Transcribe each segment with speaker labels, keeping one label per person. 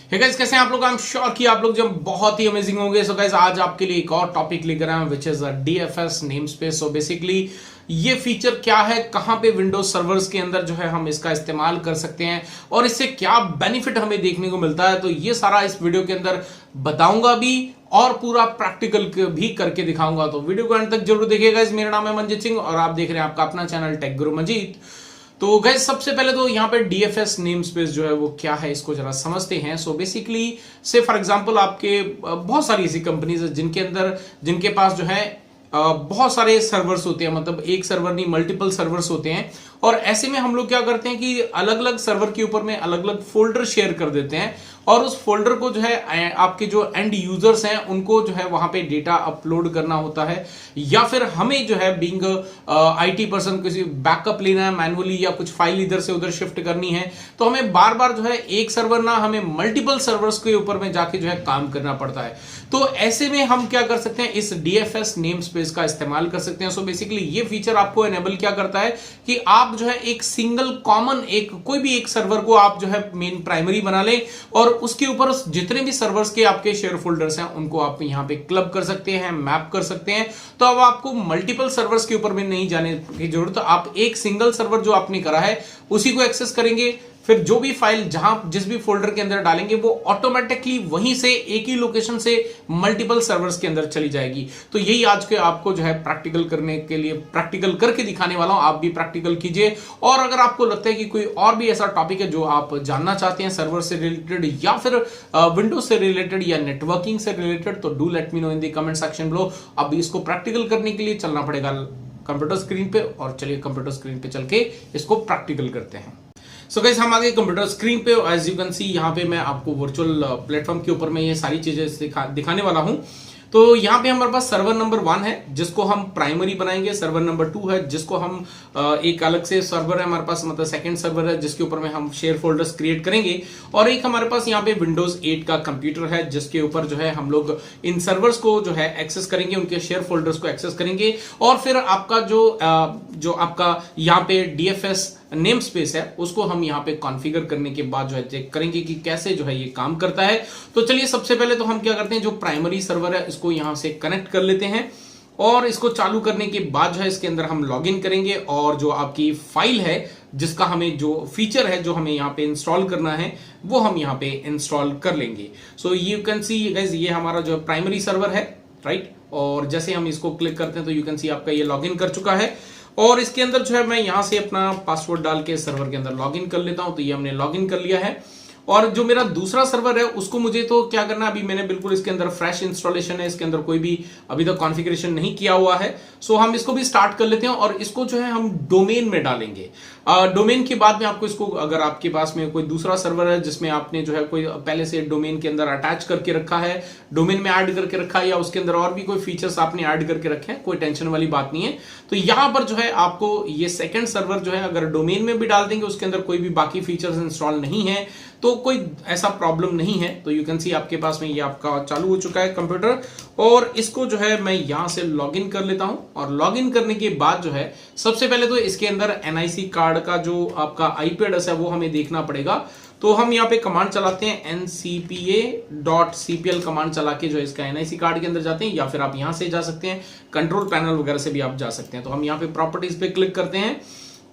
Speaker 1: Hey guys, कैसे हैं आप लोग। आई एम श्योर कि आप लोग जब बहुत ही अमेजिंग होंगे। सो गाइस, आज आपके लिए एक और टॉपिक लेकर आए हैं which is DFS name space. So basically ये फीचर क्या है, कहां पे विंडोज सर्वर्स के अंदर जो है हम इसका इस्तेमाल कर सकते हैं और इससे क्या बेनिफिट हमें देखने को मिलता है, तो ये सारा इस वीडियो के अंदर बताऊंगा भी और पूरा प्रैक्टिकल भी करके दिखाऊंगा। तो वीडियो को अंत तक जरूर देखिएगा। मेरा नाम है मंजीत सिंह और आप देख रहे हैं आपका अपना चैनल टेक गुरु मंजीत। तो गैस, सबसे पहले तो यहाँ पे डीएफएस नेम स्पेस जो है वो क्या है, इसको जरा समझते हैं। सो बेसिकली से फॉर एग्जांपल आपके बहुत सारी ऐसी कंपनीज है जिनके पास जो है बहुत सारे सर्वर्स होते हैं, मतलब एक सर्वर नहीं मल्टीपल सर्वर्स होते हैं। और ऐसे में हम लोग क्या करते हैं कि अलग अलग सर्वर के ऊपर में अलग अलग फोल्डर शेयर कर देते हैं और उस फोल्डर को जो है आपके जो एंड यूजर्स हैं उनको जो है वहां पे डेटा अपलोड करना होता है, या फिर हमें जो है बीइंग आईटी पर्सन किसी बैकअप लेना है मैनुअली या कुछ फाइल इधर से उधर शिफ्ट करनी है, तो हमें बार बार जो है एक सर्वर ना हमें मल्टीपल सर्वर्स के ऊपर में जाके जो है काम करना पड़ता है। तो ऐसे में हम क्या कर सकते हैं, इस डीएफएस नेम स्पेस का इस्तेमाल कर सकते हैं। सो बेसिकली ये फीचर आपको एनेबल क्या करता है कि आप जो है एक सिंगल कॉमन कोई भी एक सर्वर को आप जो है मेन प्राइमरी बना लें और उसके ऊपर जितने भी सर्वर्स के आपके शेयर फोल्डर्स हैं उनको आप यहां पे क्लब कर सकते हैं, मैप कर सकते हैं। तो अब आपको मल्टीपल सर्वर्स के ऊपर में नहीं जाने की जरूरत, आप एक सिंगल सर्वर जो आपने करा है उसी को एक्सेस करेंगे। फिर जो भी फाइल जहां जिस भी फोल्डर के अंदर डालेंगे वो ऑटोमेटिकली वहीं से एक ही लोकेशन से मल्टीपल सर्वर्स के अंदर चली जाएगी। तो यही आज के आपको जो है प्रैक्टिकल करने के लिए प्रैक्टिकल करके दिखाने वाला हूं। आप भी प्रैक्टिकल कीजिए और अगर आपको लगता है कि कोई और भी ऐसा टॉपिक है जो आप जानना चाहते हैं सर्वर से रिलेटेड या फिर विंडोज से रिलेटेड या नेटवर्किंग से रिलेटेड, तो do let me know in the comment section below. अब इसको प्रैक्टिकल करने के लिए चलना पड़ेगा कंप्यूटर स्क्रीन पे, और चलिए कंप्यूटर स्क्रीन पे चल के इसको प्रैक्टिकल करते हैं। सो गाइस, हम आ गए कंप्यूटर स्क्रीन पे। एज यू कैन सी यहाँ पे मैं आपको वर्चुअल प्लेटफॉर्म के ऊपर में ये सारी चीजें दिखाने वाला हूं। तो यहाँ पे हमारे पास सर्वर नंबर 1 है जिसको हम प्राइमरी बनाएंगे, सर्वर नंबर 2 है जिसको हम एक अलग से सर्वर है हमारे पास, मतलब सेकंड सर्वर है जिसके ऊपर में हम शेयर फोल्डर्स क्रिएट करेंगे, और एक हमारे पास यहाँ पे विंडोज 8 का कंप्यूटर है जिसके ऊपर जो है हम लोग इन सर्वर्स को जो है एक्सेस करेंगे, उनके शेयर फोल्डर्स को एक्सेस करेंगे। और फिर आपका जो आपका यहाँ पे डीएफएस नेम स्पेस है उसको हम यहाँ पे कॉन्फ़िगर करने के बाद जो है चेक करेंगे कि कैसे जो है ये काम करता है। तो चलिए सबसे पहले तो हम क्या करते हैं, जो प्राइमरी सर्वर है इसको यहाँ से कनेक्ट कर लेते हैं और इसको चालू करने के बाद जो है इसके अंदर हम लॉगिन करेंगे और जो आपकी फाइल है जिसका हमें जो फीचर है जो हमें यहाँ पे इंस्टॉल करना है वो हम यहाँ पे इंस्टॉल कर लेंगे। So you can see guys, ये हमारा जो प्राइमरी सर्वर है, राइट। और जैसे हम इसको क्लिक करते हैं तो यू कैन सी आपका ये लॉगिन कर चुका है और इसके अंदर जो है मैं यहां से अपना पासवर्ड डाल के सर्वर के अंदर लॉगिन कर लेता हूं। तो ये हमने लॉगिन कर लिया है और जो मेरा दूसरा सर्वर है उसको मुझे तो क्या करना है, अभी मैंने बिल्कुल इसके अंदर फ्रेश इंस्टॉलेशन है, इसके अंदर कोई भी अभी तक कॉन्फ़िगरेशन नहीं किया हुआ है। सो हम इसको भी स्टार्ट कर लेते हैं और इसको जो है हम डोमेन में डालेंगे। डोमेन के बाद में आपको इसको, अगर आपके पास में कोई दूसरा सर्वर है जिसमें आपने जो है कोई पहले से डोमेन के अंदर अटैच करके रखा है, डोमेन में ऐड करके रखा है, या उसके अंदर और भी कोई फीचर्स आपने ऐड करके रखे हैं, कोई टेंशन वाली बात नहीं है। तो यहां पर जो है आपको ये सेकंड सर्वर जो है अगर डोमेन में भी डाल देंगे, उसके अंदर कोई भी बाकी फीचर्स इंस्टॉल नहीं है तो कोई ऐसा प्रॉब्लम नहीं है। तो यू कैन सी आपके पास में ये आपका चालू हो चुका है कंप्यूटर और इसको जो है मैं यहां से लॉगिन कर लेता हूं। और लॉगिन करने के बाद जो है सबसे पहले तो इसके अंदर एनआईसी कार्ड का जो आपका आईपी एड्रेस है वो हमें देखना पड़ेगा। तो हम यहाँ पे कमांड चलाते हैं ncpa.cpl कमांड चला के जो इसका एनआईसी कार्ड के अंदर जाते हैं, या फिर आप यहां से जा सकते हैं, कंट्रोल पैनल वगैरह से भी आप जा सकते हैं। तो हम यहाँ पे प्रॉपर्टीज पे क्लिक करते हैं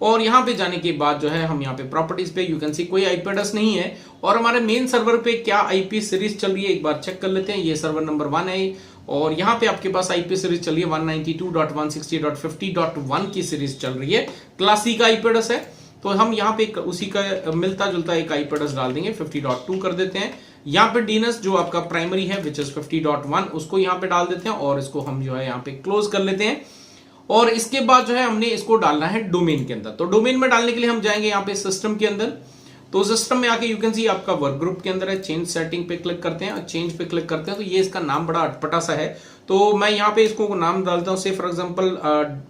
Speaker 1: और यहां पे जाने के बाद जो है हम यहाँ पे प्रॉपर्टीज पे यू कैन सी कोई आईपी एड्रेस नहीं है और हमारे मेन सर्वर पे क्या आईपी सीरीज चल रही है एक बार चेक कर लेते हैं। ये सर्वर नंबर 1 है और यहाँ पे आपके पास आईपी सीरीज चल रही है 192.168.50.1 की सीरीज चल रही है, क्लास सी का आईपी एड्रेस है। तो हम यहाँ पे उसी का मिलता जुलता एक आईपी एड्रेस डाल देंगे, 50.2 कर देते हैं। यहाँ पे डीएनएस जो आपका प्राइमरी है विच इज 50.1 उसको यहाँ पे डाल देते हैं और इसको हम जो है यहाँ पे क्लोज कर लेते हैं। और इसके बाद जो है हमने इसको डालना है डोमेन के अंदर। तो डोमेन में डालने के लिए हम जाएंगे यहाँ पे सिस्टम के अंदर। तो सिस्टम में आके यू कैन सी आपका वर्क ग्रुप के अंदर है, चेंज सेटिंग पे क्लिक करते हैं और चेंज पे क्लिक करते हैं। तो ये इसका नाम बड़ा अटपटा सा है तो मैं यहाँ पे इसको नाम डालता हूँ, से फॉर एग्जांपल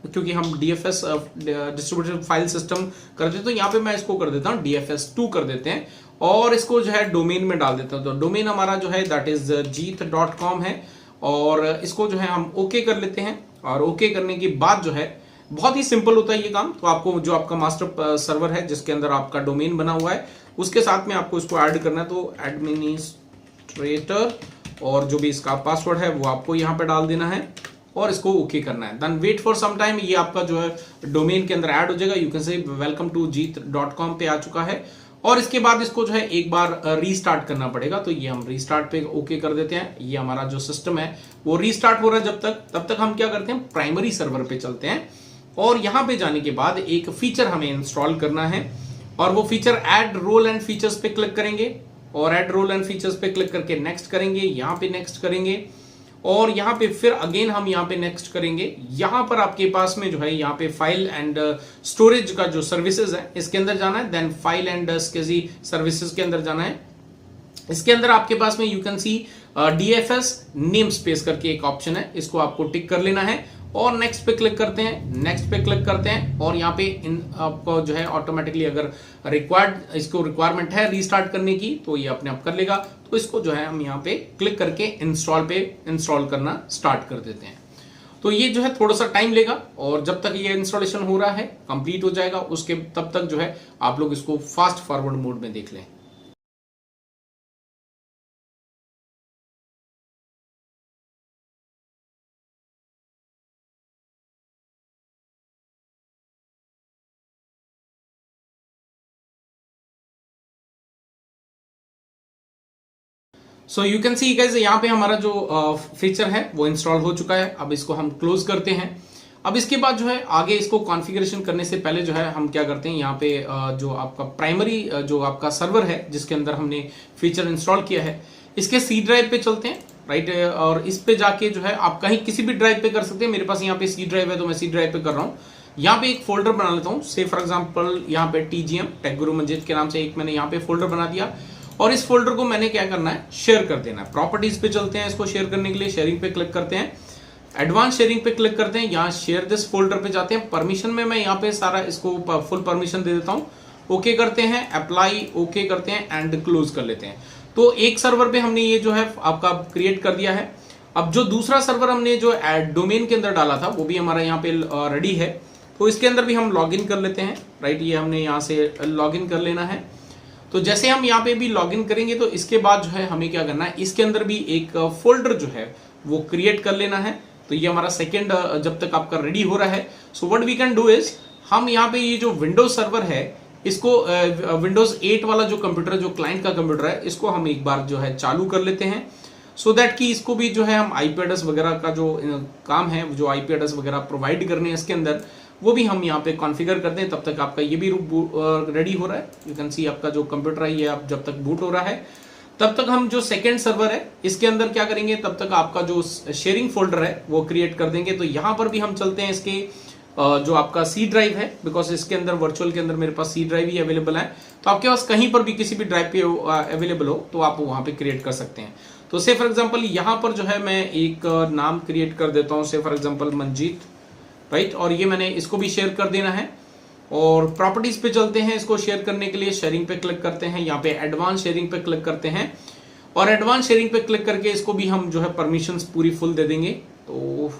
Speaker 1: क्योंकि हम डीएफएस डिस्ट्रीब्यूटेड फाइल सिस्टम करते हैं तो यहाँ पे मैं इसको कर देता हूँ DFS2 कर देते हैं और इसको जो है डोमेन में डाल देता हूँ। तो डोमेन हमारा जो है दैट इज jeet.com है और इसको जो है हम ओके कर लेते हैं। और ओके करने के बाद जो है बहुत ही सिंपल होता है ये काम। तो आपको जो आपका मास्टर सर्वर है जिसके अंदर आपका डोमेन बना हुआ है उसके साथ में आपको इसको ऐड करना है, तो एडमिनिस्ट्रेटर और जो भी इसका पासवर्ड है वो आपको यहाँ पे डाल देना है और इसको ओके करना है। Then wait for some time, ये आपका जो है डोमेन के अंदर ऐड हो जाएगा। You can say welcome to jeet.com पे आ चुका है और इसके बाद इसको जो है एक बार रीस्टार्ट करना पड़ेगा। तो ये हम रीस्टार्ट पे ओके कर देते हैं। ये हमारा जो सिस्टम है वो रीस्टार्ट हो रहा है तब तक हम क्या करते हैं, प्राइमरी सर्वर पे चलते हैं और यहां पे जाने के बाद एक फीचर हमें इंस्टॉल करना है और वो feature add role and features पे क्लिक करेंगे और ऐड रोल एंड फीचर्स पे क्लिक करके नेक्स्ट करेंगे, यहां पे नेक्स्ट करेंगे और यहां पे फिर अगेन हम यहां पे नेक्स्ट करेंगे। यहां पर आपके पास में जो है यहां पे फाइल एंड स्टोरेज का जो सर्विसेज है इसके अंदर जाना है। Then file and SCSI services के अंदर जाना है। इसके अंदर आपके पास में you can see DFS name space करके एक ऑप्शन है, इसको आपको टिक कर लेना है और नेक्स्ट पे क्लिक करते हैं, नेक्स्ट पे क्लिक करते हैं और यहाँ पे आपको जो है ऑटोमेटिकली अगर इसको रिक्वायरमेंट है रीस्टार्ट करने की तो ये अपने आप कर लेगा। तो इसको जो है हम यहाँ पे क्लिक करके इंस्टॉल करना स्टार्ट कर देते हैं। तो ये जो है थोड़ा सा टाइम लेगा और जब तक ये इंस्टॉलेशन हो रहा है कंप्लीट हो जाएगा, उसके तब तक जो है आप लोग इसको फास्ट फॉरवर्ड मोड में देख लें। So you can see guys, यहाँ पे हमारा जो फीचर है वो इंस्टॉल हो चुका है। अब इसको हम क्लोज करते हैं। अब इसके बाद जो है आगे इसको कॉन्फ़िगरेशन करने से पहले जो है हम क्या करते हैं, यहाँ पे जो आपका प्राइमरी जो आपका सर्वर है जिसके अंदर हमने फीचर इंस्टॉल किया है इसके सी ड्राइव पे चलते हैं, राइट। और इस पे जाके जो है आप कहीं किसी भी ड्राइव पे कर सकते हैं। मेरे पास यहाँ पे सी ड्राइव है तो मैं सी ड्राइव पे कर रहा हूँ। यहाँ पे एक फोल्डर बना लेता हूँ, से फॉर एग्जाम्पल यहाँ पे TGM टेक गुरु मंजीत के नाम से एक मैंने यहाँ पे फोल्डर बना दिया और इस फोल्डर को मैंने क्या करना है, शेयर कर देना है। प्रॉपर्टीज पे चलते हैं, इसको शेयर करने के लिए शेयरिंग पे क्लिक करते हैं, एडवांस शेयरिंग पे क्लिक करते हैं, यहाँ शेयर दिस फोल्डर पे जाते हैं। परमिशन में मैं यहाँ पे सारा इसको फुल परमिशन दे देता हूँ, ओके करते हैं, अप्लाई ओके करते हैं एंड क्लोज कर लेते हैं। तो एक सर्वर पे हमने ये जो है आपका क्रिएट कर दिया है। अब जो दूसरा सर्वर हमने जो डोमेन के अंदर डाला था वो भी हमारा यहाँ पे रेडी है, तो इसके अंदर भी हम लॉग इन कर लेते हैं, राइट। ये हमने यहाँ से लॉग इन कर लेना है। तो जैसे हम यहाँ पे भी लॉगिन करेंगे तो इसके बाद जो है हमें क्या करना है, इसके अंदर भी एक फोल्डर जो है वो क्रिएट कर लेना है। तो ये हमारा सेकेंड जब तक आपका रेडी हो रहा है, so what we can do is, हम यहाँ पे ये जो विंडोज सर्वर है इसको विंडोज 8 वाला जो कंप्यूटर, जो क्लाइंट का कंप्यूटर है, इसको हम एक बार जो है चालू कर लेते हैं सो दैट कि इसको भी जो है हम IP एड्रेस वगैरह का जो काम है, जो IP एड्रेस वगैरह प्रोवाइड करने हैं इसके अंदर, वो भी हम यहाँ पे कॉन्फ़िगर करते हैं। तब तक आपका ये भी रेडी हो रहा है। यू कैन सी आपका जो कंप्यूटर है ये आप जब तक बूट हो रहा है तब तक हम जो सेकेंड सर्वर है इसके अंदर क्या करेंगे, तब तक आपका जो शेयरिंग फोल्डर है वो क्रिएट कर देंगे। तो यहाँ पर भी हम चलते हैं इसके जो आपका सी ड्राइव है, बिकॉज इसके अंदर वर्चुअल के अंदर मेरे पास सी ड्राइव ही अवेलेबल है। तो आपके पास कहीं पर भी किसी भी ड्राइव पे अवेलेबल हो तो आप वहां पे क्रिएट कर सकते हैं। तो से फॉर एग्जांपल यहाँ पर जो है मैं एक नाम क्रिएट कर देता हूँ, से फॉर एग्जांपल मंजीत, राइट। और ये मैंने इसको भी शेयर कर देना है और प्रॉपर्टीज पे चलते हैं। इसको शेयर करने के लिए शेयरिंग पे क्लिक करते हैं, यहाँ पे एडवांस शेयरिंग पे क्लिक करते हैं और एडवांस शेयरिंग पे क्लिक करके इसको भी हम जो है परमिशंस पूरी फुल दे देंगे। तो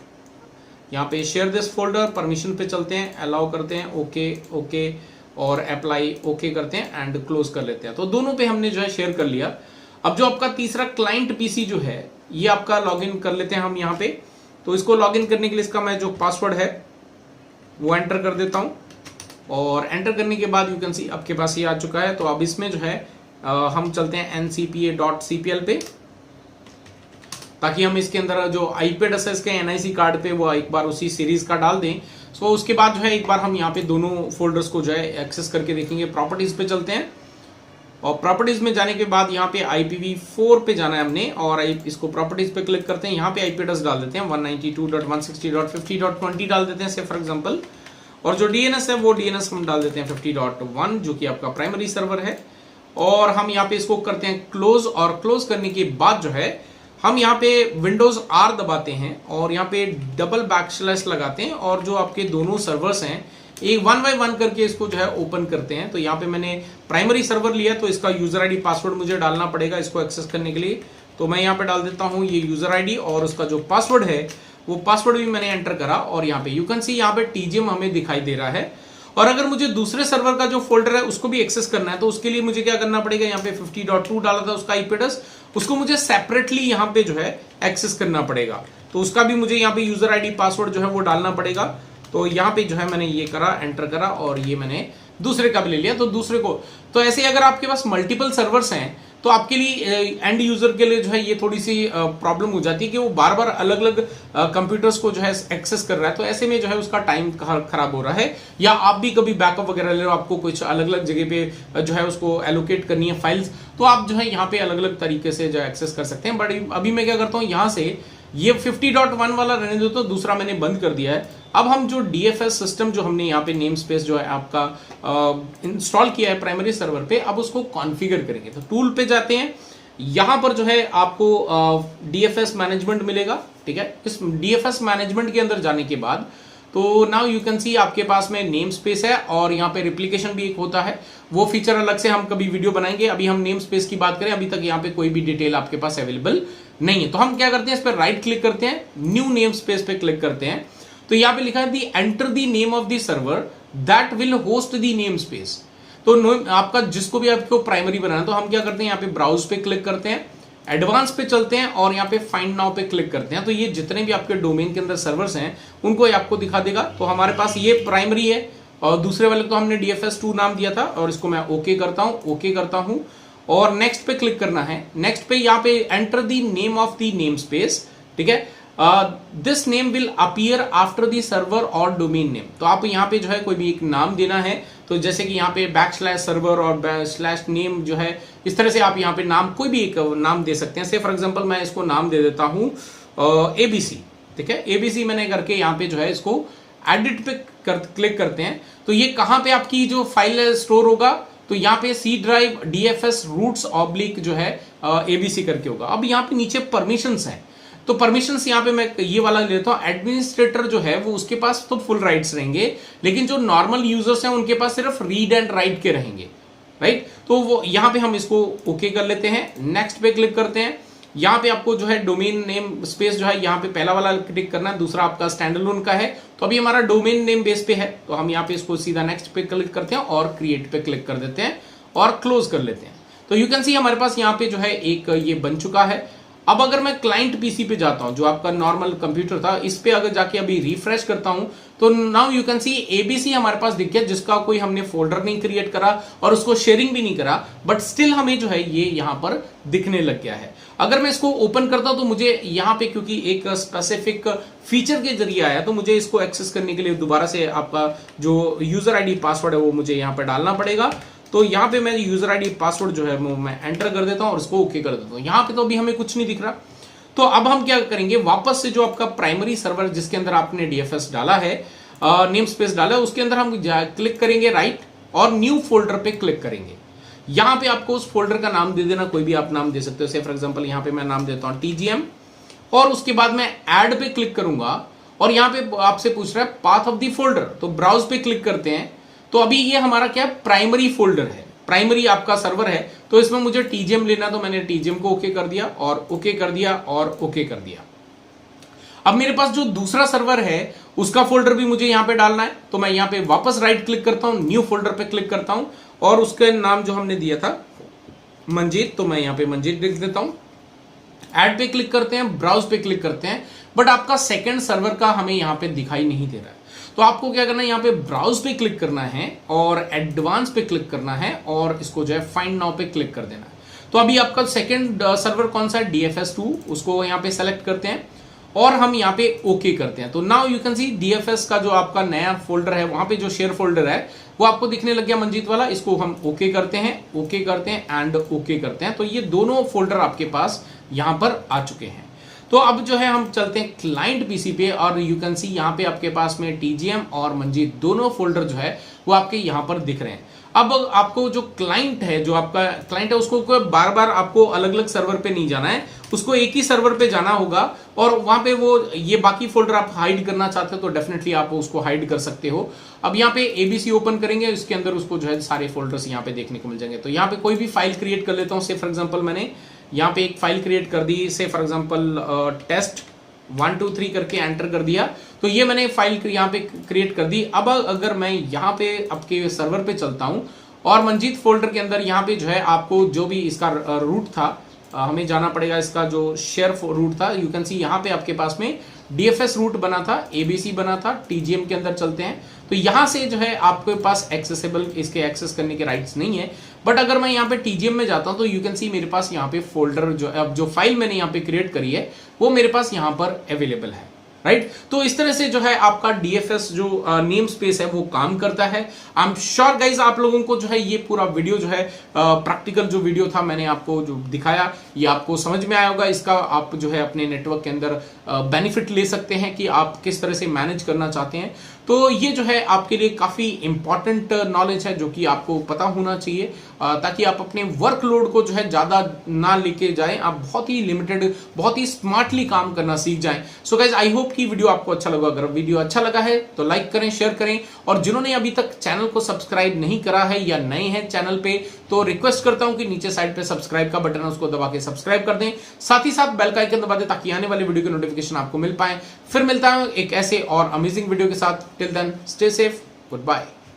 Speaker 1: यहाँ पे शेयर दिस फोल्डर, परमिशन पे चलते हैं, अलाउ करते हैं, ओके ओके और अप्लाई ओके करते हैं एंड क्लोज कर लेते हैं। तो दोनों पे हमने जो है शेयर कर लिया। अब जो आपका तीसरा क्लाइंट पीसी जो है ये आपका लॉगिन कर लेते हैं हम यहाँ पे। तो इसको लॉगिन करने के लिए इसका मैं जो पासवर्ड है वो एंटर कर देता हूँ और एंटर करने के बाद यू कैन सी आपके पास ये आ चुका है। तो अब इसमें जो है हम चलते हैं ncpa.cpl पे, ताकि हम इसके अंदर जो IP एड्रेस है इसके NIC कार्ड पे वो एक बार उसी सीरीज का डाल दें। सो उसके बाद जो है एक बार हम यहाँ पे दोनों फोल्डर्स को जो है एक्सेस करके देखेंगे। प्रॉपर्टीज पे चलते हैं और प्रॉपर्टीज में जाने के बाद यहाँ पे IPv4 पे जाना है हमने और इसको प्रॉपर्टीज पे क्लिक करते हैं। यहाँ पे IP एड्रेस डाल देते हैं 192.160.50.20 डाल देते हैं से फॉर एग्जांपल, और जो DNS है वो DNS हम डाल देते हैं 50.1 जो कि आपका प्राइमरी सर्वर है। और हम यहाँ पे इसको करते हैं क्लोज, और क्लोज करने के बाद जो है हम यहाँ पे विंडोज R दबाते हैं और यहाँ पे डबल बैकस्लैश लगाते हैं और जो आपके दोनों सर्वर्स हैं एक 1 बाय 1 करके इसको जो है ओपन करते हैं। तो यहाँ पे मैंने प्राइमरी सर्वर लिया तो इसका यूजर ID पासवर्ड मुझे डालना पड़ेगा इसको एक्सेस करने के लिए। तो मैं यहाँ पे डाल देता हूँ ये यूजर ID और उसका जो पासवर्ड है वो पासवर्ड भी मैंने एंटर करा और यहाँ पे यू कैन सी यहाँ पे TGM हमें दिखाई दे रहा है। और अगर मुझे दूसरे सर्वर का जो फोल्डर है उसको भी एक्सेस करना है तो उसके लिए मुझे क्या करना पड़ेगा, यहाँ पे 50.2 डाला था उसका IP एड्रेस, उसको मुझे सेपरेटली यहाँ पे जो है एक्सेस करना पड़ेगा। तो उसका भी मुझे यहाँ पे यूजर आईडी पासवर्ड जो है वो डालना पड़ेगा। तो यहाँ पे जो है मैंने ये करा, एंटर करा और ये मैंने दूसरे का भी ले लिया। तो दूसरे को, तो ऐसे अगर आपके पास मल्टीपल सर्वर्स हैं तो आपके लिए एंड यूजर के लिए जो है ये थोड़ी सी प्रॉब्लम हो जाती है कि वो बार बार अलग अलग कंप्यूटर्स को जो है एक्सेस कर रहा है। तो ऐसे में जो है उसका टाइम खराब हो रहा है। या आप भी कभी बैकअप वगैरह ले रहे हो, आपको कुछ अलग अलग जगह पे जो है उसको एलोकेट करनी है फाइल्स, तो आप जो है यहाँ पे अलग अलग तरीके से जो एक्सेस कर सकते हैं। बट अभी मैं क्या करता हूँ, यहाँ से ये 50.1 वाला रहने दो, तो दूसरा मैंने बंद कर दिया है। अब हम जो DFS सिस्टम जो हमने यहाँ पे नेम स्पेस जो है आपका इंस्टॉल किया है प्राइमरी सर्वर पे, अब उसको कॉन्फ़िगर करेंगे। तो टूल पे जाते हैं, यहाँ पर जो है आपको DFS मैनेजमेंट मिलेगा, ठीक है। इस DFS मैनेजमेंट के अंदर जाने के बाद तो नाउ यू कैन सी आपके पास में नेम स्पेस है और यहाँ पे रिप्लिकेशन भी एक होता है। वो फीचर अलग से हम कभी वीडियो बनाएंगे। अभी हम नेम स्पेस की बात करें, अभी तक यहाँ पे कोई भी डिटेल आपके पास अवेलेबल नहीं है। तो हम क्या करते हैं, इस पर राइट क्लिक करते हैं, न्यू नेम स्पेस पे क्लिक करते हैं। तो यहाँ पे लिखा है the enter the name of the server that will host the name space. तो आपका जिसको भी आपको प्राइमरी बनाना, तो हम क्या करते हैं, यहाँ पे ब्राउज पे क्लिक करते हैं, एडवांस पे चलते हैं और यहाँ पे फाइंड नाउ पे क्लिक करते हैं। तो ये जितने भी आपके डोमेन के अंदर सर्वर्स हैं उनको ये आपको दिखा देगा। तो हमारे पास ये प्राइमरी है और दूसरे वाले को हमने DFS2 नाम दिया था और इसको मैं ओके करता हूँ, ओके करता हूँ और नेक्स्ट पे क्लिक करना है। नेक्स्ट पे यहाँ पे enter the name of the name space, ठीक है। This name will appear after the server और डोमेन नेम। तो आप यहाँ पे जो है कोई भी एक नाम देना है, तो जैसे कि यहाँ पे /सर्वर और /नेम जो है, इस तरह से आप यहाँ पे नाम कोई भी एक नाम दे सकते हैं। से फॉर एग्जांपल मैं इसको नाम दे देता हूँ ABC, ठीक है। ABC मैंने करके यहाँ पे जो है इसको एडिट पे क्लिक करते हैं। तो ये कहाँ पे आपकी जो फाइल स्टोर होगा, तो यहाँ पे C drive DFS roots oblique जो है ABC करके होगा। अब यहाँ पे नीचे परमिशंस हैं, तो परमिशंस यहाँ पे मैं ये वाला लेता हूँ। एडमिनिस्ट्रेटर जो है वो उसके पास तो फुल राइट्स रहेंगे, लेकिन जो नॉर्मल यूजर्स हैं उनके पास सिर्फ रीड एंड राइट के रहेंगे, राइट। तो वो यहाँ पे हम इसको ओके कर लेते हैं, नेक्स्ट पे क्लिक करते हैं। यहाँ पे आपको जो है डोमेन नेम स्पेस जो है यहाँ पे पहला वाला क्लिक करना है, दूसरा आपका स्टैंडअलोन का है। तो अभी हमारा डोमेन नेम बेस पे है, तो हम यहाँ पे इसको सीधा नेक्स्ट पे क्लिक करते हैं और क्रिएट पे क्लिक कर देते हैं और क्लोज कर लेते हैं। तो यू कैन सी हमारे पास यहाँ पे जो है एक ये बन चुका है। अब अगर मैं क्लाइंट पीसी पे जाता हूं, जो आपका नॉर्मल कंप्यूटर था, इस पे अगर जाके अभी रिफ्रेश करता हूं, तो now you can C ABC हमारे पास दिख गया, जिसका कोई हमने फोल्डर नहीं क्रिएट करा और उसको शेयरिंग भी नहीं करा, बट स्टिल हमें जो है ये यहाँ पर दिखने लग गया है। अगर मैं इसको ओपन करता हूं तो मुझे यहाँ पे क्योंकि एक स्पेसिफिक फीचर के जरिए आया, तो मुझे इसको एक्सेस करने के लिए दोबारा से आपका जो यूजर ID पासवर्ड है वो मुझे यहाँ पर डालना पड़ेगा। तो यहाँ पे मैं यूजर ID पासवर्ड जो है वो मैं एंटर कर देता हूँ और उसको ओके कर देता हूँ। यहाँ पे तो अभी हमें कुछ नहीं दिख रहा। तो अब हम क्या करेंगे, वापस से जो आपका प्राइमरी सर्वर जिसके अंदर आपने DFS डाला है, नेम स्पेस डाला है, उसके अंदर हम क्लिक करेंगे राइट और न्यू फोल्डर पे क्लिक करेंगे। यहाँ पे आपको उस फोल्डर का नाम दे देना, कोई भी आप नाम दे सकते हो। से फॉर एग्जाम्पल यहाँ पे मैं नाम देता हूँ TGM और उसके बाद मैं ऐड पे क्लिक करूंगा और यहाँ पे आपसे पूछ रहा है पाथ ऑफ द फोल्डर, तो ब्राउज पे क्लिक करते हैं। तो अभी ये हमारा क्या प्राइमरी फोल्डर है, प्राइमरी आपका सर्वर है, तो इसमें मुझे TGM लेना, तो मैंने TGM को ओके कर दिया और ओके कर दिया और ओके कर दिया। अब मेरे पास जो दूसरा सर्वर है उसका फोल्डर भी मुझे यहाँ पे डालना है, तो मैं यहाँ पे वापस राइट क्लिक करता हूँ, न्यू फोल्डर पे क्लिक करता हूँ और उसका नाम जो हमने दिया था मंजीत, तो मैं यहाँ पे मंजीत लिख देता हूँ। ऐड पे क्लिक करते हैं, ब्राउज पे क्लिक करते हैं, बट आपका सेकेंड सर्वर का हमें यहाँ पे दिखाई नहीं दे रहा है। तो आपको क्या करना है, यहाँ पे ब्राउज पे क्लिक करना है और एडवांस पे क्लिक करना है और इसको जो है फाइंड नाउ पे क्लिक कर देना है। तो अभी आपका सेकंड सर्वर कौन सा है, DFS2, उसको यहाँ पे सेलेक्ट करते हैं और हम यहाँ पे ओके करते हैं। तो now you can see DFS का जो आपका नया फोल्डर है, वहां पे जो शेयर फोल्डर है वो आपको दिखने लग गया मंजीत वाला। इसको हम ओके करते हैं, ओके करते हैं एंड ओके करते हैं। तो ये दोनों फोल्डर आपके पास यहाँ पर आ चुके हैं। तो अब जो है हम चलते हैं क्लाइंट पीसी पे और यू कैन सी यहाँ पे आपके पास में TGM और मंजीत दोनों फोल्डर जो है वो आपके यहाँ पर दिख रहे हैं। अब आपको जो क्लाइंट है, जो आपका क्लाइंट है, उसको बार बार आपको अलग अलग सर्वर पे नहीं जाना है, उसको एक ही सर्वर पे जाना होगा और वहां पे वो ये बाकी फोल्डर आप हाइड करना चाहते हो तो डेफिनेटली आप उसको हाइड कर सकते हो। अब यहाँ पे ABC ओपन करेंगे, इसके अंदर उसको जो है सारे फोल्डर्स यहाँ पे देखने को मिल जाएंगे। तो यहाँ पे कोई भी फाइल क्रिएट कर लेता हूँ। से फॉर एग्जाम्पल मैंने यहाँ पे एक फाइल क्रिएट कर दी, से फॉर एग्जाम्पल test 1 2 3 करके एंटर कर दिया, तो ये मैंने फाइल यहाँ पे क्रिएट कर दी। अब अगर मैं यहाँ पे आपके सर्वर पे चलता हूँ और मंजीत फोल्डर के अंदर यहाँ पे जो है आपको जो भी इसका रूट था, हमें जाना पड़ेगा, इसका जो शेयर रूट था, यू कैन सी यहाँ पे आपके पास में डीएफएस रूट बना था, एबीसी बना था, टीजीएम के अंदर चलते हैं। तो यहाँ से जो है आपके पास एक्सेसिबल, इसके एक्सेस करने के राइट्स नहीं है। बट अगर मैं यहाँ पे टीजीएम में जाता हूँ तो यू कैन सी मेरे पास यहाँ पे फोल्डर जो फाइल मैंने यहाँ पे क्रिएट करी है वो मेरे पास यहाँ पर अवेलेबल है, राइट। तो इस तरह से जो है आपका डीएफएस जो नेम स्पेस है वो काम करता है। आई एम श्योर गाइज आप लोगों को जो है ये पूरा वीडियो जो है प्रैक्टिकल जो वीडियो था मैंने आपको जो दिखाया ये आपको समझ में आया होगा। इसका आप जो है अपने नेटवर्क के अंदर बेनिफिट ले सकते हैं कि आप किस तरह से मैनेज करना चाहते हैं। तो ये जो है आपके लिए काफी इंपॉर्टेंट नॉलेज है जो कि आपको पता होना चाहिए, ताकि आप अपने वर्कलोड को जो है ज्यादा ना लेके जाएं, आप बहुत ही लिमिटेड, बहुत ही स्मार्टली काम करना सीख जाएं। सो गाइज आई होप कि वीडियो आपको अच्छा लगा। अगर वीडियो अच्छा लगा है तो लाइक करें, शेयर करें, और जिन्होंने अभी तक चैनल को सब्सक्राइब नहीं करा है या नए हैं चैनल पे तो रिक्वेस्ट करता हूं कि नीचे साइड पे सब्सक्राइब का बटन है उसको दबा के सब्सक्राइब कर दें, साथ ही साथ बेल का आइकन दबा दें ताकि आने वाली वीडियो के नोटिफिकेशन आपको मिल पाए। फिर मिलता हूं एक ऐसे और अमेजिंग वीडियो के साथ। Till then stay safe, good bye.